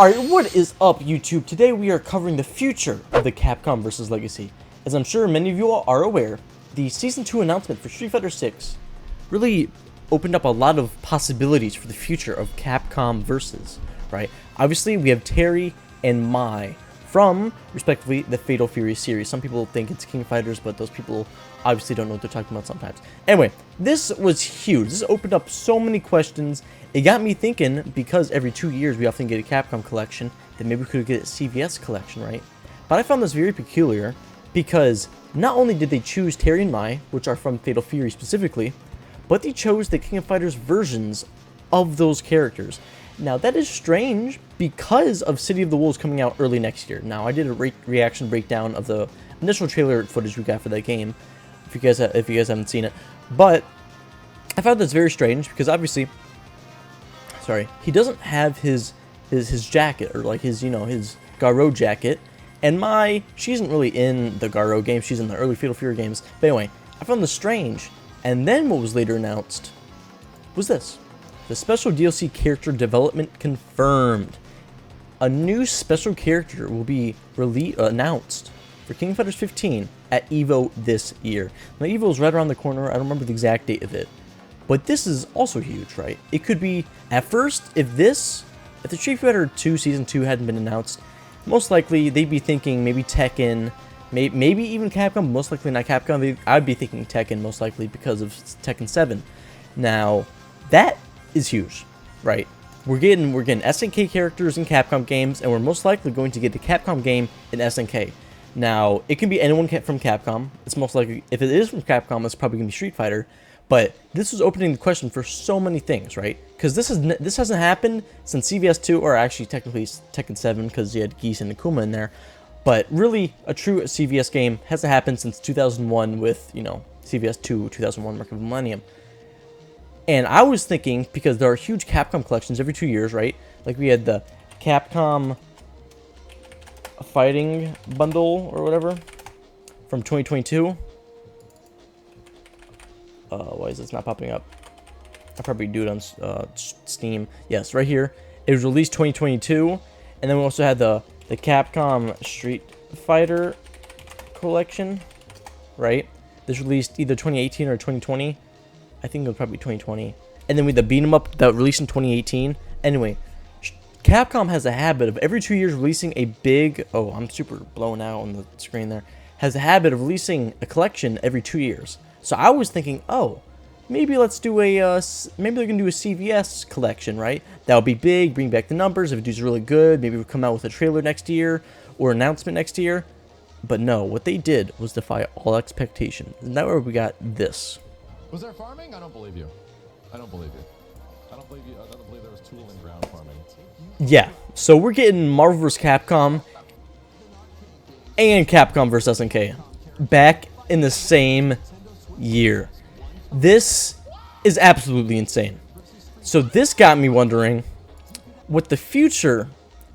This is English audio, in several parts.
Alright, what is up, YouTube? Today we are covering the future of the Capcom vs. Legacy. As I'm sure many of you all are aware, the Season 2 announcement for Street Fighter 6 really opened up a lot of possibilities for the future of Capcom vs. Right? Obviously, we have Terry and Mai from, respectively, the Fatal Fury series. Some people think it's King Fighters, but those people obviously don't know what they're talking about sometimes. Anyway, this was huge. This opened up so many questions. It got me thinking, because every 2 years we often get a Capcom collection, that maybe we could get a CVS collection, right? But I found this very peculiar, because not only did they choose Terry and Mai, which are from Fatal Fury specifically, but they chose the King of Fighters versions of those characters. Now, that is strange because of City of the Wolves coming out early next year. Now, I did a reaction breakdown of the initial trailer footage we got for that game, if you guys haven't seen it. But I found this very strange because obviously, sorry, he doesn't have his jacket, or like his, you know, his Garo jacket. And Mai, she isn't really in the Garo game, she's in the early Fatal Fury games. But anyway, I found this strange. And then what was later announced was this. The special DLC character development confirmed. A new special character will be announced for King of Fighters 15 at EVO this year. Now, EVO is right around the corner. I don't remember the exact date of it. But this is also huge, right? It could be, at first, if the Street Fighter 2 Season 2 hadn't been announced, most likely they'd be thinking maybe Tekken, maybe even Capcom, most likely not Capcom. I'd be thinking Tekken, most likely, because of Tekken 7. Now, that is huge, right? We're getting SNK characters in Capcom games, and we're most likely going to get the Capcom game in SNK. Now, it can be anyone from Capcom. It's most likely, if it is from Capcom, it's probably going to be Street Fighter. But this is opening the question for so many things, right? Because this hasn't happened since CVS 2, or actually technically Tekken 7, because you had Geese and Akuma in there. But really, a true CVS game hasn't happened since 2001 with, you know, CVS 2, 2001, Mark of the Millennium. And I was thinking, because there are huge Capcom collections every 2 years, right? Like we had the Capcom Fighting Bundle, or whatever, from 2022. Why is this not popping up? I'll probably do it on Steam. Yes, right here. It was released 2022. And then we also had the Capcom Street Fighter collection, right? This released either 2018 or 2020. I think it was probably 2020. And then we had the beat 'em up that released in 2018. Anyway, Capcom has a habit of every 2 years releasing a big... Oh, I'm super blown out on the screen there. Has a habit of releasing a collection every 2 years. So I was thinking, oh, maybe let's do a... maybe they're going to do a CVS collection, right? That would be big, bring back the numbers. If it does really good, maybe we'll come out with a trailer next year or announcement next year. But no, what they did was defy all expectation. And that's where we got this. Was there farming? I don't believe you. I don't believe you. I don't believe you. I don't believe there was tool and ground farming. Yeah, so we're getting Marvel vs. Capcom and Capcom vs. SNK back in the same year. This is absolutely insane. So this got me wondering what the future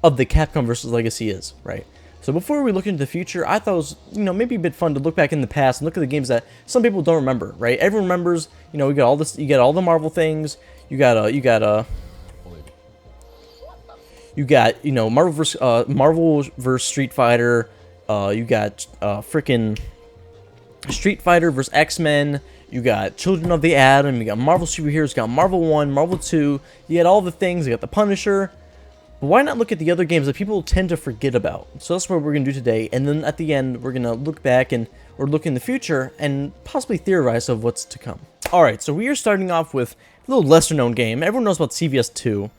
of the Capcom vs. Legacy is, right? So before we look into the future, I thought it was, you know, maybe a bit fun to look back in the past and look at the games that some people don't remember, right? Everyone remembers, you know, we got all this, you got all the Marvel things, you got you know, Marvel versus Street Fighter, you got freaking Street Fighter versus X-Men, you got Children of the Atom, you got Marvel superheroes, you got Marvel 1, Marvel 2, you got all the things, you got the Punisher. But why not look at the other games that people tend to forget about? So that's what we're going to do today, and then at the end, we're going to look back or look in the future and possibly theorize of what's to come. Alright, so we are starting off with a little lesser known game. Everyone knows about CVS 2,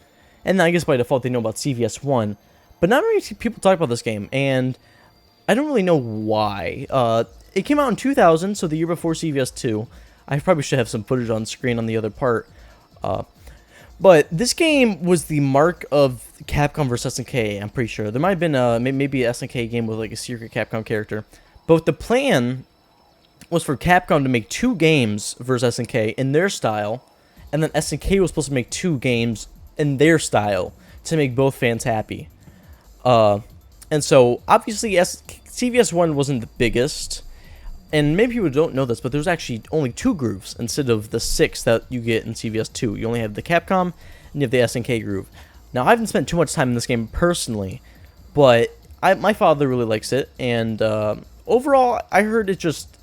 and I guess by default they know about CVS 1, but not many people talk about this game, and I don't really know why. It came out in 2000, so the year before CVS 2. I probably should have some footage on screen on the other part. But this game was the mark of Capcom vs. SNK, I'm pretty sure. There might have been maybe an SNK game with like a secret Capcom character. But the plan was for Capcom to make 2 games versus SNK in their style, and then SNK was supposed to make 2 games in their style to make both fans happy. And so, obviously, CVS 1 wasn't the biggest, and maybe people don't know this, but there's actually only 2 grooves instead of the 6 that you get in CVS 2. You only have the Capcom, and you have the SNK groove. Now, I haven't spent too much time in this game personally, but my father really likes it, and overall, I heard it's just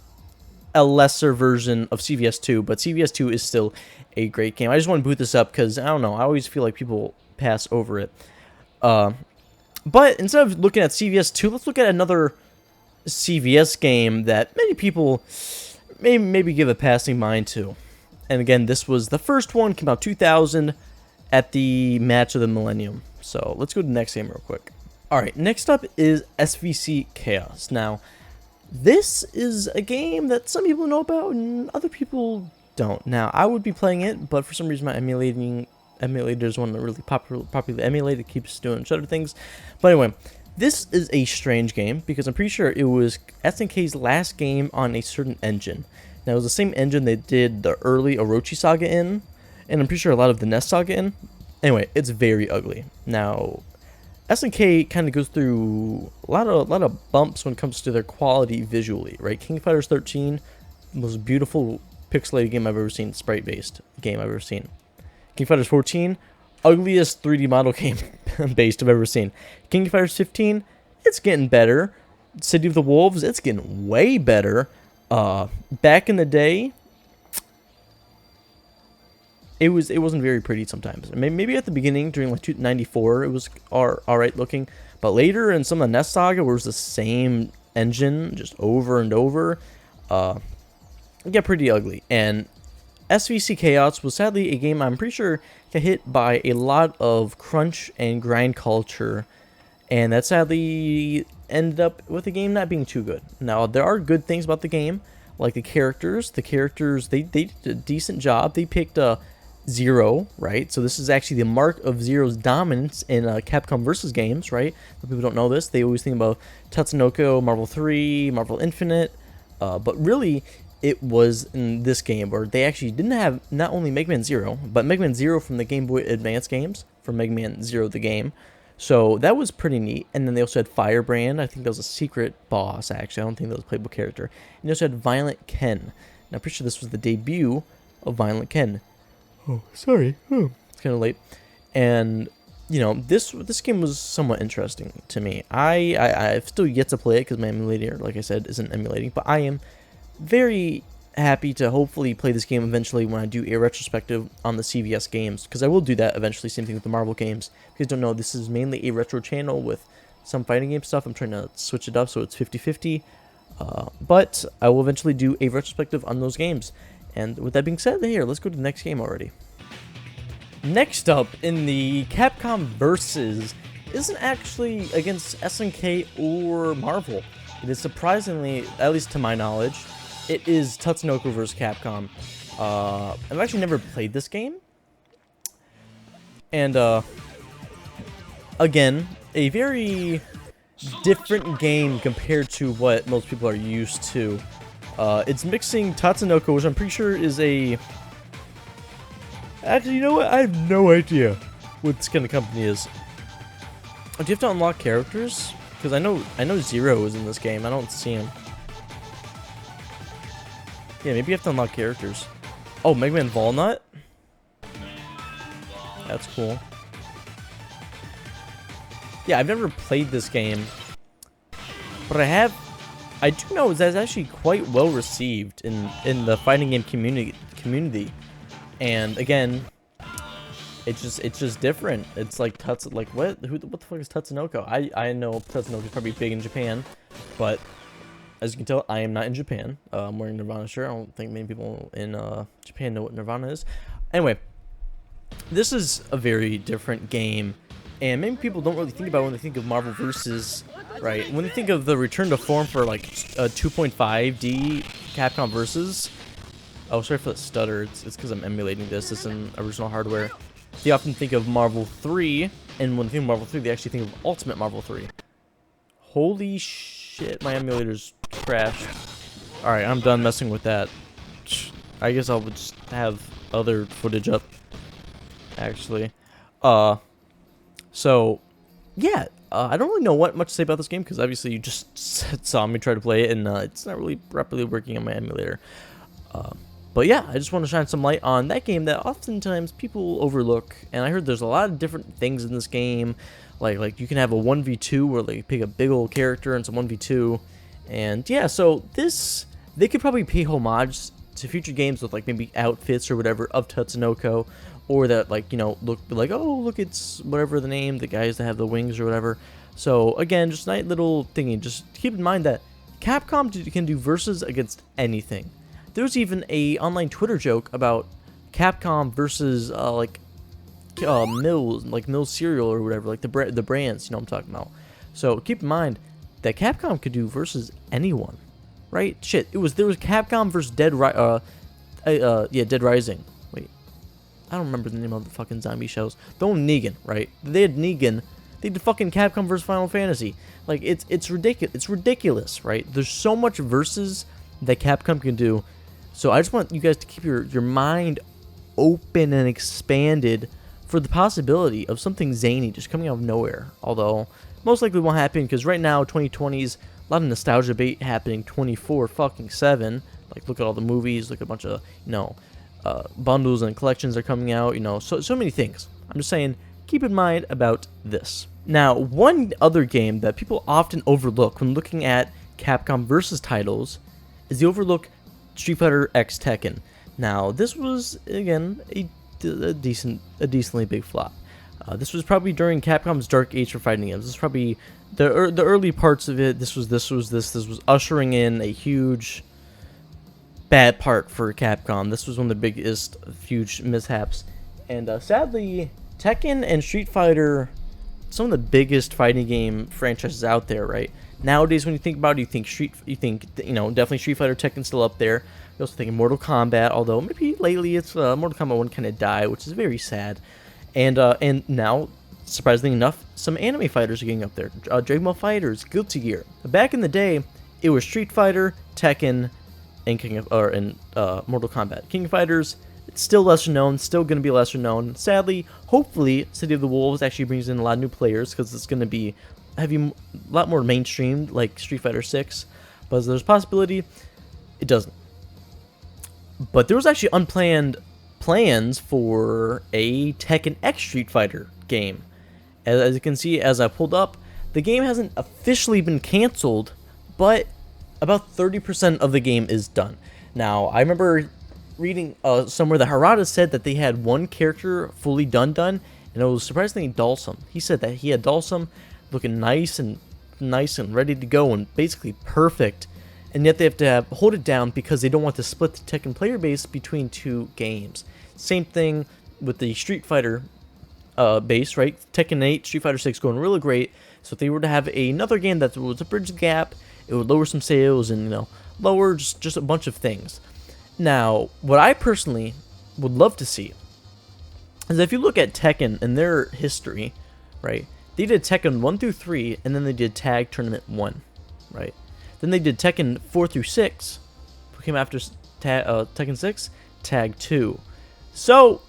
a lesser version of CVS2, but CVS2 is still a great game. I just want to boot this up because, I don't know, I always feel like people pass over it. But instead of looking at CVS2, let's look at another CVS game that many people maybe give a passing mind to. And again, this was the first one, came out 2000 at the Match of the Millennium. So let's go to the next game real quick. Alright, next up is SVC Chaos. Now, this is a game that some people know about and other people don't. Now, I would be playing it, but for some reason my emulators want to really popularly emulate. It keeps doing shutter things. But anyway, this is a strange game because I'm pretty sure it was SNK's last game on a certain engine. Now, it was the same engine they did the early Orochi Saga in, and I'm pretty sure a lot of the NES Saga in. Anyway, it's very ugly. Now, SNK kind of goes through a lot of bumps when it comes to their quality visually, right? King of Fighters 13, most beautiful pixelated game I've ever seen, sprite-based game I've ever seen. King of Fighters 14, ugliest 3D model game based I've ever seen. King of Fighters 15, it's getting better. City of the Wolves, it's getting way better. Back in the day, it wasn't very pretty sometimes. Maybe at the beginning during like 94 it was alright looking, but later in some of the NES Saga where it was the same engine just over and over, it got pretty ugly. And SVC Chaos was sadly a game I'm pretty sure got hit by a lot of crunch and grind culture, and that sadly ended up with the game not being too good. Now, there are good things about the game, like the characters. The characters, they did a decent job. They picked Zero, right? So this is actually the mark of Zero's dominance in Capcom versus games, right? If people don't know this, they always think about Tatsunoko, Marvel 3, Marvel Infinite, but really, it was in this game where they actually didn't have not only Mega Man Zero, but Mega Man Zero from the Game Boy Advance games, from Mega Man Zero the game. So that was pretty neat. And then they also had Firebrand. I think that was a secret boss, actually. I don't think that was a playable character. And they also had Violent Ken. Now, I'm pretty sure this was the debut of Violent Ken. Oh, sorry. Oh, it's kind of late. And, you know, this game was somewhat interesting to me. I've still yet to play it because my emulator, like I said, isn't emulating. But I am very happy to hopefully play this game eventually when I do a retrospective on the CVS games, because I will do that eventually. Same thing with the Marvel games. If you guys don't know, this is mainly a retro channel with some fighting game stuff. I'm trying to switch it up so it's 50-50, but I will eventually do a retrospective on those games. And with that being said, here, let's go to the next game already. Next up in the Capcom Versus isn't actually against SNK or Marvel. It is surprisingly, at least to my knowledge, it is Tatsunoko vs. Capcom. I've actually never played this game. And, again, a very different game compared to what most people are used to. It's mixing Tatsunoko, which I'm pretty sure is a... Actually, you know what? I have no idea what this kind of company is. Do you have to unlock characters? Because I know Zero is in this game. I don't see him. Yeah, maybe you have to unlock characters. Oh, Mega Man Walnut? That's cool. Yeah, I've never played this game. But I do know that it's actually quite well received in the fighting game community. And again, it's just different. It's like what the fuck is Tatsunoko? I know Tatsunoko is probably big in Japan, but as you can tell, I am not in Japan. I'm wearing Nirvana shirt. I don't think many people in Japan know what Nirvana is. Anyway, this is a very different game, and maybe people don't really think about it when they think of Marvel Versus, right? When they think of the return to form for like a 2.5D Capcom Versus. Oh, sorry for the stutter. It's because I'm emulating this. This isn't original hardware. They often think of Marvel 3, and when they think of Marvel 3, they actually think of Ultimate Marvel 3. Holy shit, my emulator's crashed. Alright, I'm done messing with that. I guess I'll just have other footage up, actually. So, yeah, I don't really know what much to say about this game, because obviously you just saw me try to play it, and it's not really properly working on my emulator. But yeah, I just want to shine some light on that game that oftentimes people overlook. And I heard there's a lot of different things in this game. Like you can have a 1v2 where like you pick a big old character and some 1v2. And yeah, so they could probably pay homage to future games with like maybe outfits or whatever of Tatsunoko, or that like, you know, look like, oh look, it's whatever the name, the guys that have the wings or whatever. So again, just a nice little thingy. Just keep in mind that Capcom can do versus against anything. There's even a online Twitter joke about Capcom versus Mills cereal or whatever, like the brands, you know what I'm talking about. So keep in mind that Capcom could do versus anyone, right? Shit, there was Capcom versus Dead Rising. Wait, I don't remember the name of the fucking zombie shows. The one Negan, right? They had Negan. They did fucking Capcom versus Final Fantasy. Like it's ridiculous. It's ridiculous, right? There's so much versus that Capcom can do. So I just want you guys to keep your mind open and expanded for the possibility of something zany just coming out of nowhere. Although most likely won't happen, because right now 2020's a lot of nostalgia bait happening 24/7. Like look at all the movies, look at a bunch of, you know, bundles and collections are coming out, you know, so many things. I'm just saying, keep in mind about this. Now, one other game that people often overlook when looking at Capcom versus titles is the overlook Street Fighter X Tekken. Now, this was again a decently big flop. This was probably during Capcom's dark age for fighting games. This was probably the early parts of it. This was ushering in a huge bad part for Capcom. This was one of the biggest huge mishaps, and sadly, Tekken and Street Fighter, some of the biggest fighting game franchises out there, right? Nowadays, when you think about it, you think definitely Street Fighter, Tekken's still up there. You also think Mortal Kombat, although maybe lately it's Mortal Kombat 1 kind of died, which is very sad. And now, surprisingly enough, some anime fighters are getting up there. Dragon Ball FighterZ, Guilty Gear. Back in the day, it was Street Fighter, Tekken, and Mortal Kombat. King of Fighters, it's still lesser known, still going to be lesser known. Sadly, hopefully, City of the Wolves actually brings in a lot of new players, because it's going to be a lot more mainstream, like Street Fighter 6. But there's a possibility it doesn't. But there was actually unplanned plans for a Tekken X Street Fighter game. As you can see, as I pulled up, the game hasn't officially been canceled, but about 30% of the game is done. Now, I remember reading somewhere that Harada said that they had one character fully done, and it was surprisingly Dalsum. He said that he had Dalsum looking nice and ready to go and basically perfect, and yet they have to hold it down because they don't want to split the Tekken player base between two games. Same thing with the Street Fighter base, right? Tekken 8, Street Fighter 6 going really great. So if they were to have another game that was a bridge gap, it would lower some sales and, you know, lower just a bunch of things. Now, what I personally would love to see is if you look at Tekken and their history, right? They did Tekken 1 through 3, and then they did Tag Tournament 1, right? Then they did Tekken 4 through 6, who came after Tekken 6, Tag 2. So,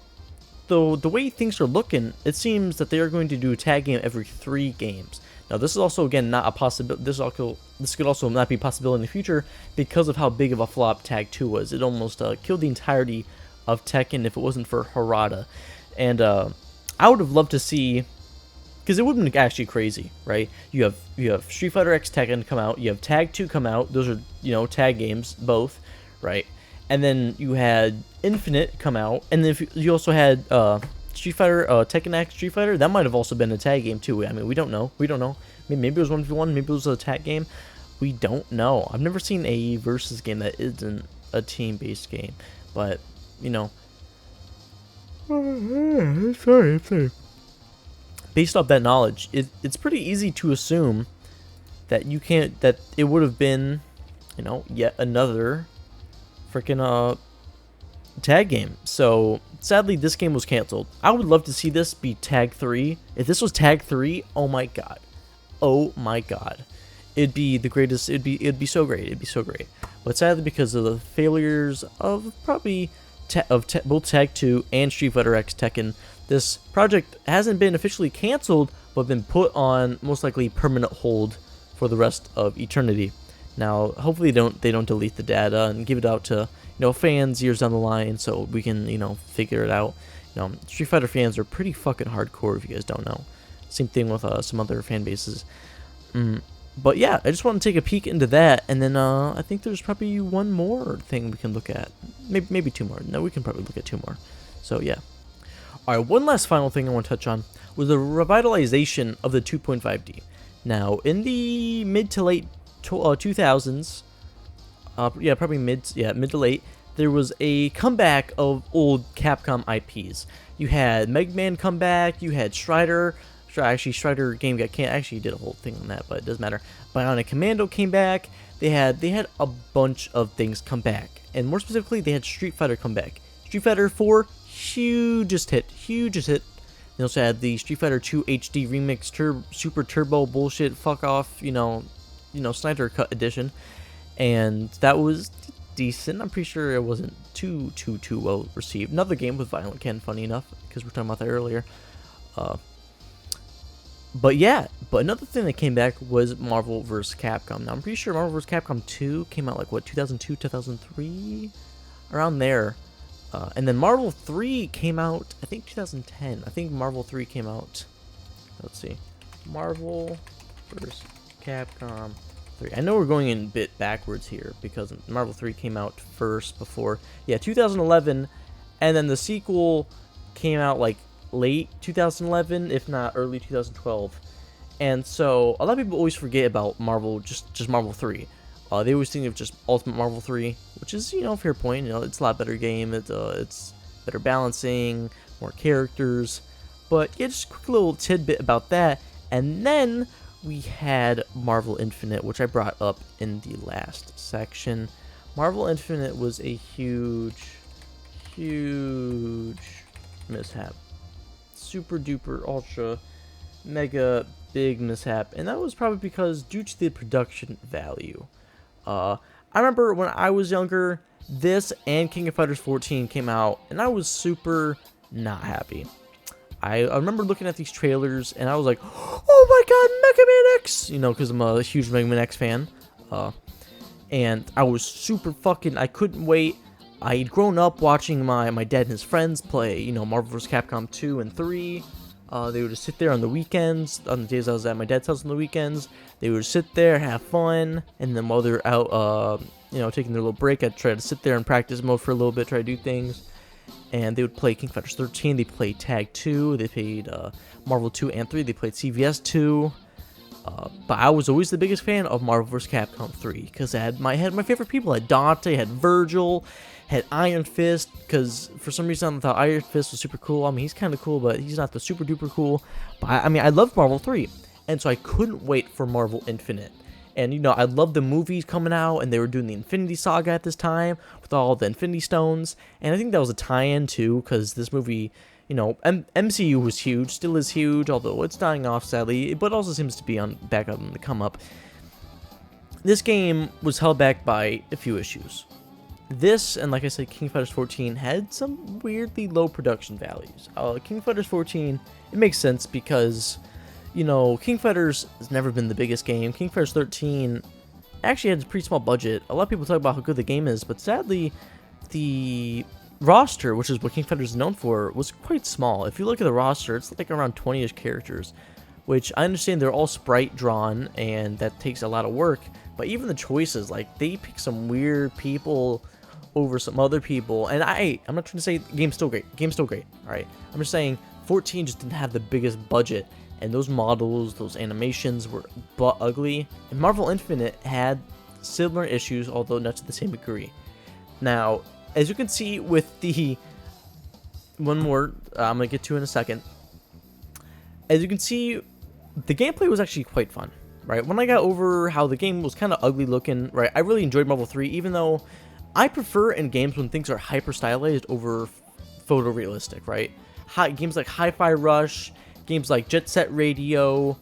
the way things are looking, it seems that they are going to do a tag game every 3 games. Now, this is also, again, not a possibility. This could also not be a possibility in the future because of how big of a flop Tag 2 was. It almost killed the entirety of Tekken if it wasn't for Harada. And I would have loved to see, because it would have been actually crazy, right? You have Street Fighter X Tekken come out, you have Tag 2 come out. Those are, you know, tag games, both, right? And then you had Infinite come out, and then you also had Street Fighter, Tekken X Street Fighter. That might have also been a tag game too. I mean, we don't know. Maybe it was 1v1, maybe it was a tag game. We don't know. I've never seen a versus game that isn't a team-based game, but you know. Sorry. Based off that knowledge, it's pretty easy to assume that that it would have been, you know, yet another freaking tag game. So sadly, this game was canceled. I would love to see this be Tag 3. If this was Tag 3, oh my god, it'd be the greatest. It'd be so great. But sadly, because of the failures of probably both Tag 2 and Street Fighter X Tekken, this project hasn't been officially canceled, but been put on most likely permanent hold for the rest of eternity. Now, hopefully they don't delete the data and give it out to, fans years down the line so we can, figure it out. Street Fighter fans are pretty fucking hardcore if you guys don't know. Same thing with some other fan bases. But yeah, I just want to take a peek into that, and then I think there's probably one more thing we can look at. Maybe two more. No, we can probably look at two more. So yeah. Alright, one last final thing I want to touch on was the revitalization of the 2.5D. Now, in the mid to late 2000s, probably mid to late, there was a comeback of old Capcom IPs. You had Mega Man come back, you had Strider. Actually, Strider game got canceled. Actually, did a whole thing on that, but it doesn't matter. Bionic Commando came back. They had a bunch of things come back, and more specifically, they had Street Fighter come back. Street Fighter 4, hugest hit. They also had the Street Fighter 2 HD Remix Super Turbo bullshit. Fuck off, Snyder Cut edition, and that was decent. I'm pretty sure it wasn't too well received. Another game with Violent Ken, funny enough, because we were talking about that earlier. But another thing that came back was Marvel vs. Capcom. Now, I'm pretty sure Marvel vs. Capcom 2 came out, 2002, 2003? Around there. And then Marvel 3 came out, I think, 2010. I think Marvel 3 came out, let's see. Marvel vs. Capcom 3. I know we're going in a bit backwards here, because Marvel 3 came out first before, 2011. And then the sequel came out, late 2011, if not early 2012. And so a lot of people always forget about Marvel, just Marvel 3. They always think of just Ultimate Marvel 3, which is, fair point. It's a lot better game. It's better balancing, more characters. But yeah, just a quick little tidbit about that. And then we had Marvel Infinite, which I brought up in the last section. Marvel Infinite was a huge mishap. Super duper ultra mega big mishap, and that was probably because due to the production value. I remember when I was younger, this and King of Fighters 14 came out, and I was super not happy. I remember looking at these trailers, and I was like, oh my god, Mega Man X! Because I'm a huge Mega Man X fan. And I was super fucking, I couldn't wait. I'd grown up watching my dad and his friends play, Marvel vs. Capcom 2 and 3. They would just sit there on the weekends, on the days I was at my dad's house on the weekends. They would sit there, have fun, and then while they're out, taking their little break, I'd try to sit there and practice mode for a little bit, try to do things. And they would play King of Fighters 13, they played Tag 2, they played Marvel 2 and 3, they played CVS 2. But I was always the biggest fan of Marvel vs. Capcom 3, because I had my favorite people. I had Dante, had Virgil, had Iron Fist, because for some reason I thought Iron Fist was super cool. I mean, he's kind of cool, but he's not the super duper cool. But I loved Marvel 3, and so I couldn't wait for Marvel Infinite. And, I loved the movies coming out, and they were doing the Infinity Saga at this time, with all the Infinity Stones. And I think that was a tie-in, too, because this movie, MCU was huge, still is huge, although it's dying off, sadly, but also seems to be back on the come-up. This game was held back by a few issues. This, and like I said, King of Fighters 14 had some weirdly low production values. King of Fighters 14, it makes sense because, King of Fighters has never been the biggest game. King of Fighters 13 actually had a pretty small budget. A lot of people talk about how good the game is, but sadly, the roster, which is what King of Fighters is known for, was quite small. If you look at the roster, it's around 20-ish characters, which I understand they're all sprite drawn, and that takes a lot of work. But even the choices, they pick some weird people over some other people, and I'm not trying to say the game's still great. Alright? I'm just saying 14 just didn't have the biggest budget, and those models, those animations were butt ugly. And Marvel Infinite had similar issues, although not to the same degree. Now, as you can see with the one more I'm gonna get to in a second. As you can see, the gameplay was actually quite fun, right? When I got over how the game was kind of ugly looking, right, I really enjoyed Marvel 3, even though I prefer in games when things are hyper stylized over photorealistic, right? Games like Hi-Fi Rush, games like Jet Set Radio,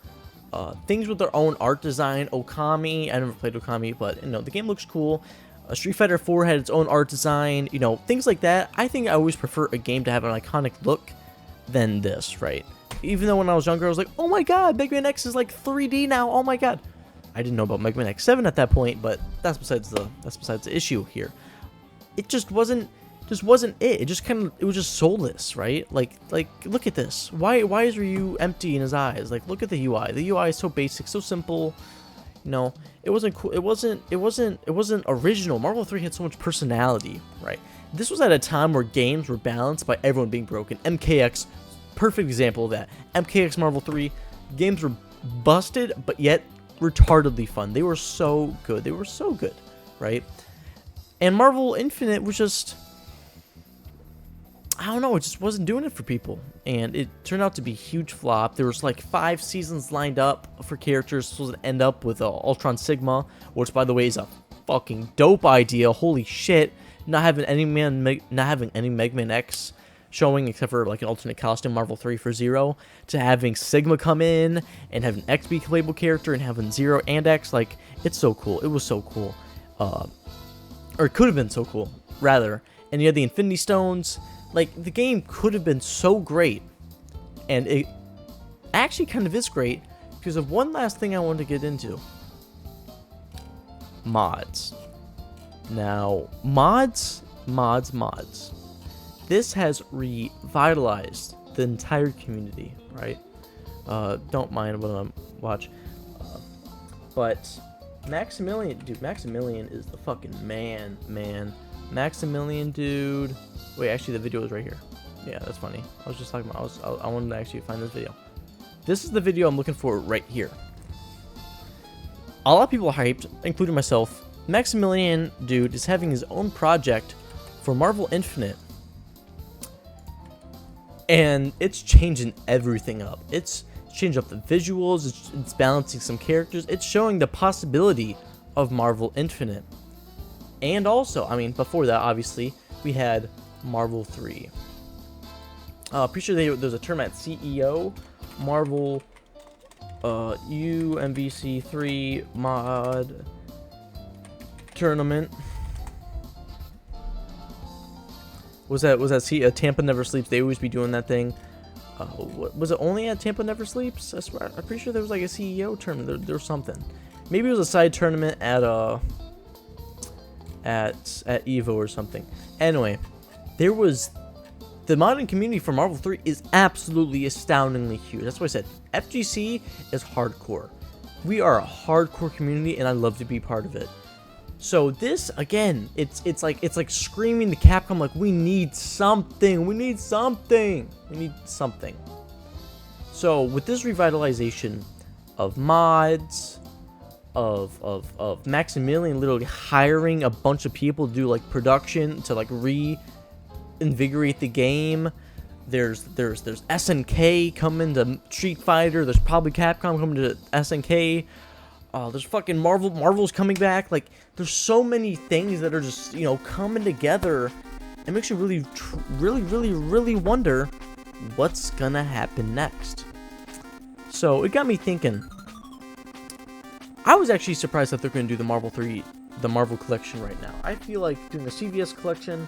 things with their own art design. Okami, I never played Okami, but the game looks cool. Street Fighter 4 had its own art design, things like that. I think I always prefer a game to have an iconic look than this, right? Even though when I was younger, I was like, oh my god, Mega Man X is 3D now, oh my god. I didn't know about Mega Man X7 at that point, but that's besides the issue here. It just wasn't it. It just it was just soulless, right? Like look at this. Why is Ryu empty in his eyes? Like, look at the UI. The UI is so basic, so simple. You know, it wasn't cool. It wasn't original. Marvel 3 had so much personality, right? This was at a time where games were balanced by everyone being broken. MKX, perfect example of that. MKX Marvel 3, games were busted, but yet retardedly fun. They were so good. They were so good, right? And Marvel Infinite was just, I don't know, it just wasn't doing it for people. And it turned out to be a huge flop. There was like 5 seasons lined up for characters supposed to end up with Ultron Sigma, which, by the way, is a fucking dope idea. Holy shit. Not having any Mega Man X showing except for like an alternate costume, Marvel 3 for Zero, to having Sigma come in and having X be a playable character and having Zero and X. Like, it's so cool. It was so cool. Or it could have been so cool, rather. And you had the Infinity Stones. Like, the game could have been so great. And it actually kind of is great because of one last thing I wanted to get into. Mods. Now, mods. This has revitalized the entire community, right? Don't mind what I'm watch. But Maximilian, dude, Maximilian is the fucking man. Maximilian, dude. Wait, actually, the video is right here. Yeah, that's funny. I was just talking about, I wanted to actually find this video. This is the video I'm looking for right here. A lot of people are hyped, including myself. Maximilian, dude, is having his own project for Marvel Infinite. And it's changing everything up. It's changing up the visuals, it's balancing some characters, it's showing the possibility of Marvel Infinite. And also, I mean, before that, obviously, we had Marvel 3. Pretty sure there's a term at CEO, Marvel UMVC 3 mod tournament. Was that Tampa Never Sleeps? They always be doing that thing. Was it only at Tampa Never Sleeps? I swear, I'm pretty sure there was like a CEO tournament. There was something. Maybe it was a side tournament at Evo or something. Anyway, there was the modding community for Marvel 3 is absolutely astoundingly huge. That's why I said FGC is hardcore. We are a hardcore community, and I love to be part of it. So this, again, it's like screaming to Capcom, like, we need something. So with this revitalization of mods, of Maximilian literally hiring a bunch of people to do like production to like reinvigorate the game. There's SNK coming to Street Fighter. There's probably Capcom coming to SNK. There's fucking Marvel's coming back. Like, there's so many things that are just, you know, coming together. It makes you really wonder what's gonna happen next. So it got me thinking. I was actually surprised that they're gonna do the Marvel collection right now. I feel like doing a CVS collection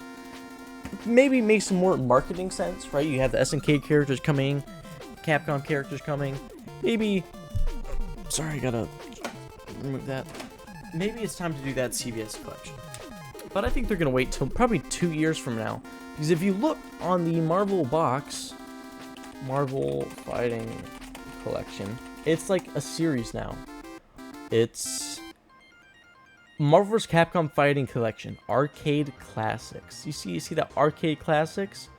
maybe makes some more marketing sense, right? You have the SNK characters coming, Capcom characters coming. Maybe, sorry, I gotta remove that. Maybe it's time to do that CVS collection. But I think they're gonna wait till probably 2 years from now, because if you look on the Marvel box, Marvel Fighting Collection, it's like a series now. It's Marvel vs. Capcom Fighting Collection, Arcade Classics. You see that Arcade Classics?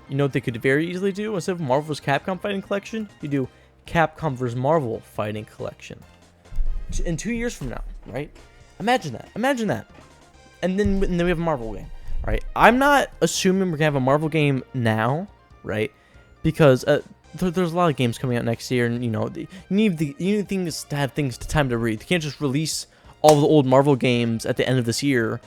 You know what they could very easily do? Instead of Marvel vs. Capcom Fighting Collection, you do Capcom vs. Marvel Fighting Collection. In 2 years from now, right? Imagine that. And then we have a Marvel game, right? I'm not assuming we're gonna have a Marvel game now, right? Because there's a lot of games coming out next year, and you know, you need things to have time to breathe. You can't just release all the old Marvel games at the end of this year,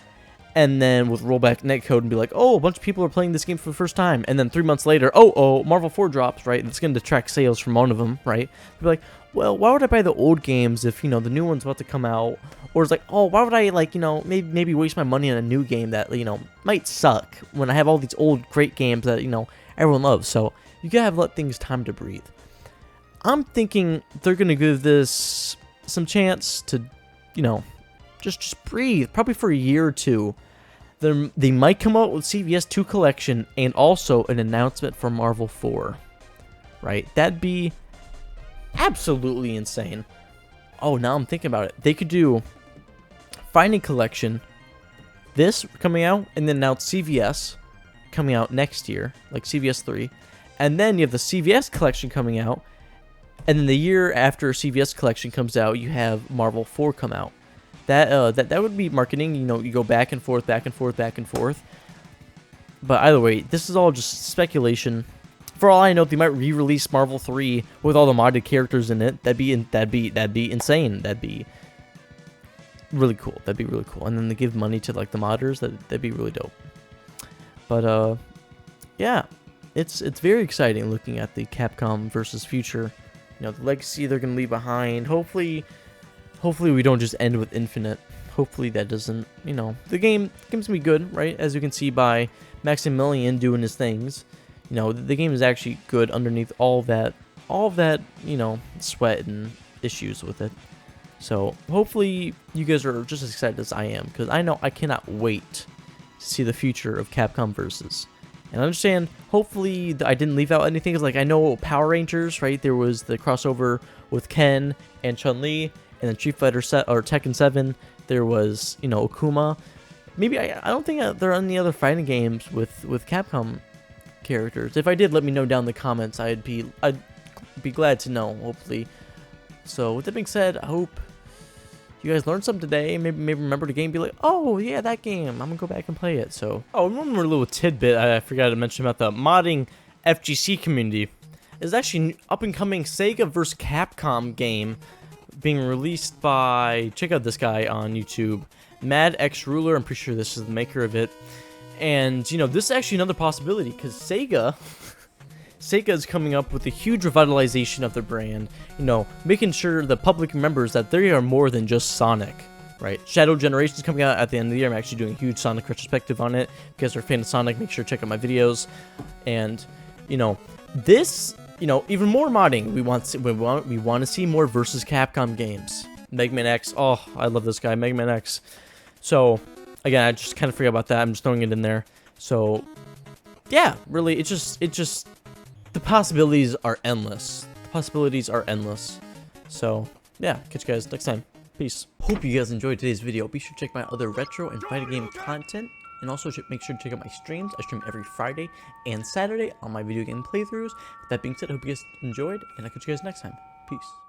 and then with rollback netcode and be like, oh, a bunch of people are playing this game for the first time, and then 3 months later, oh, Marvel 4 drops, right? It's going to detract sales from one of them, right? Be like, well, why would I buy the old games if, you know, the new one's about to come out? Or it's like, oh, why would I, like, you know, maybe waste my money on a new game that, you know, might suck when I have all these old great games that, you know, everyone loves. So you gotta let things time to breathe. I'm thinking they're gonna give this some chance to, you know, just breathe, probably for a year or two. They might come out with CVS 2 collection and also an announcement for Marvel 4, right? That'd be absolutely insane. Oh, now I'm thinking about it. They could do Fighting Collection, this coming out, and then announce CVS coming out next year, like CVS 3, and then you have the CVS collection coming out, and then the year after CVS collection comes out, you have Marvel 4 come out. That would be marketing. You know, you go back and forth, back and forth, back and forth. But either way, this is all just speculation. For all I know, they might re-release Marvel 3 with all the modded characters in it. That'd be insane. That'd be really cool. That'd be really cool. And then they give money to like the modders. That'd be really dope. But yeah, it's very exciting looking at the Capcom versus Future. You know, the legacy they're gonna leave behind. Hopefully we don't just end with Infinite. Hopefully that doesn't, you know, the game's gonna be good, right? As you can see by Maximilian doing his things. You know, the game is actually good underneath all that, you know, sweat and issues with it. So hopefully you guys are just as excited as I am, because I know I cannot wait to see the future of Capcom Versus. And I understand, hopefully I didn't leave out anything, because like I know Power Rangers, right? There was the crossover with Ken and Chun-Li, and then Street Fighter or Tekken 7, there was, you know, Akuma. Maybe I don't think there are any other fighting games with Capcom characters. If I did, let me know down in the comments. I'd be glad to know, hopefully. So with that being said, I hope you guys learned something today. Maybe remember the game, be like, oh yeah, that game, I'm gonna go back and play it. So, oh, one more little tidbit I forgot to mention about the modding FGC community is actually an up and coming Sega vs Capcom game being released by, check out this guy on YouTube, Mad X Ruler. I'm pretty sure this is the maker of it. And you know, this is actually another possibility, because Sega is coming up with a huge revitalization of their brand, you know, making sure the public remembers that they are more than just Sonic, right? Shadow Generation is coming out at the end of the year. I'm actually doing a huge Sonic retrospective on it. If you guys are a fan of Sonic, make sure to check out my videos. And, you know, this, you know, even more modding. We want to see more versus Capcom games. Mega Man X, oh, I love this guy, Mega Man X. So, again, I just kind of forgot about that. I'm just throwing it in there. So, yeah, really, it's just, the possibilities are endless. The possibilities are endless. So, yeah, catch you guys next time. Peace. Hope you guys enjoyed today's video. Be sure to check my other retro and fighting game content. And also make sure to check out my streams. I stream every Friday and Saturday on my video game playthroughs. With that being said, I hope you guys enjoyed, and I'll catch you guys next time. Peace.